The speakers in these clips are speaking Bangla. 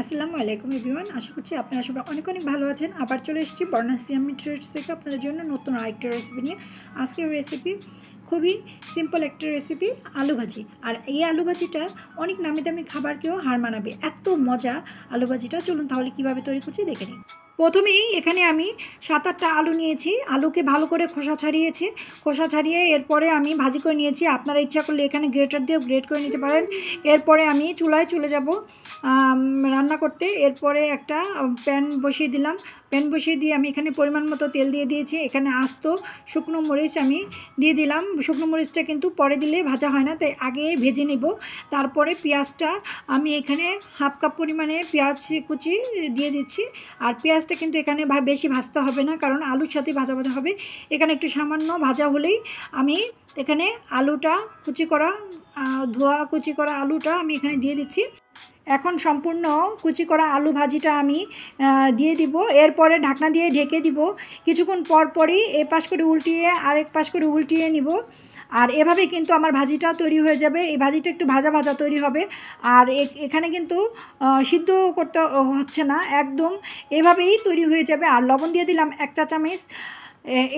আসসালামু আলাইকুম এভরিওয়ান, আশা করছি আপনারা সবাই অনেক অনেক ভালো আছেন। আবার চলে এসেছি বর্ণাসী আমি ট্রেডস থেকে আপনাদের জন্য নতুন আরেকটা রেসিপি নিয়ে। আজকের রেসিপি খুবই সিম্পল একটা রেসিপি, আলু ভাজি। আর এই আলু ভাজিটা অনেক নামি দামি খাবারকেও হার মানাবে, এত মজা আলু ভাজিটা। চলুন তাহলে কীভাবে তৈরি করছি দেখে নিই। প্রথমেই এখানে আমি 7-8টা আলু নিয়েছি। আলুকে ভালো করে খোসা ছাড়িয়েছি। খোসা ছাড়িয়ে এরপরে আমি ভাজি করে নিয়েছি। আপনারা ইচ্ছা করলে এখানে গ্রেটার দিয়েও গ্রেট করে নিতে পারেন। এরপরে আমি চুলায় চলে যাব রান্না করতে। এরপরে একটা প্যান বসিয়ে দিলাম। প্যান বসিয়ে দিয়ে আমি এখানে পরিমাণ মতো তেল দিয়ে দিয়েছি। এখানে আস্ত শুকনো মরিচ আমি দিয়ে দিলাম। শুকনো মরিচটা কিন্তু পরে দিলে ভাজা হয় না, তাই আগে ভেজে নেব। তারপরে পেঁয়াজটা আমি এখানে হাফ কাপ পরিমাণে পেঁয়াজ কুচি দিয়ে দিচ্ছি। আর পেঁয়াজটা কিন্তু এখানে বেশি ভাজতে হবে না, কারণ আলুর সাথে ভাজা ভাজা হবে। এখানে একটু সামান্য ভাজা হলেই আমি এখানে আলুটা ধোয়া কুচি করা আলুটা আমি এখানে দিয়ে দিচ্ছি। এখন সম্পূর্ণ কুচি করা আলু ভাজিটা আমি দিয়ে দিব। এরপরে ঢাকনা দিয়ে ঢেকে দিব। কিছুক্ষণ পর পরই এপাশ করে উল্টিয়ে আরেক পাশ করে উল্টিয়ে নিব। আর এভাবে কিন্তু আমার ভাজিটা তৈরি হয়ে যাবে। এই ভাজিটা একটু ভাজা ভাজা তৈরি হবে। আর এখানে কিন্তু সিদ্ধ করতে হচ্ছে না, একদম এভাবেই তৈরি হয়ে যাবে। আর লবণ দিয়ে দিলাম 1 চা চামচ।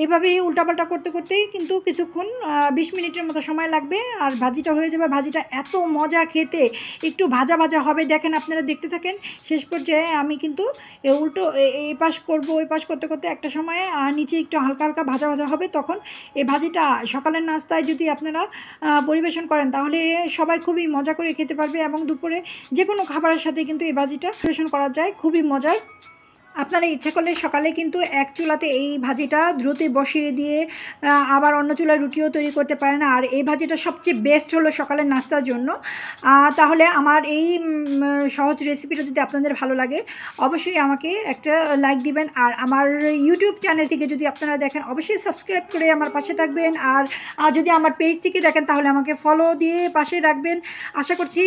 এইভাবেই উল্টাপাল্টা করতে করতেই কিন্তু কিছুক্ষণ 20 মিনিটের মতো সময় লাগবে, আর ভাজিটা হয়ে যাবে। ভাজিটা এত মজা খেতে, একটু ভাজা ভাজা হবে। দেখেন, আপনারা দেখতে থাকেন। শেষ পর্যায়ে আমি কিন্তু এই পাশ করবো, ওই পাশ করতে করতে একটা সময়ে নিচে একটু হালকা হালকা ভাজা ভাজা হবে। তখন এই ভাজিটা সকালের নাস্তায় যদি আপনারা পরিবেশন করেন, তাহলে সবাই খুবই মজা করে খেতে পারবে। এবং দুপুরে যে কোনো খাবারের সাথে কিন্তু এই ভাজিটা পরিবেশন করা যায়, খুবই মজার। আপনারা ইচ্ছা করলে সকালে কিন্তু এক চুলাতে এই ভাজিটা দ্রুত বসিয়ে দিয়ে আবার অন্য চুলায় রুটিও তৈরি করতে পারেন। আর এই ভাজিটা সবচেয়ে বেস্ট হলো সকালের নাস্তার জন্য। তাহলে আমার এই সহজ রেসিপিটা যদি আপনাদের ভালো লাগে, অবশ্যই আমাকে একটা লাইক দিবেন। আর আমার ইউটিউব চ্যানেল থেকে যদি আপনারা দেখেন, অবশ্যই সাবস্ক্রাইব করে আমার পাশে থাকবেন। আর যদি আমার পেজ থেকে দেখেন, তাহলে আমাকে ফলো দিয়ে পাশে রাখবেন। আশা করছি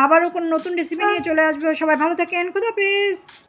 আবারও কোনো নতুন রেসিপি নিয়ে চলে আসবে। সবাই ভালো থাকেন, খুদা হাফেজ।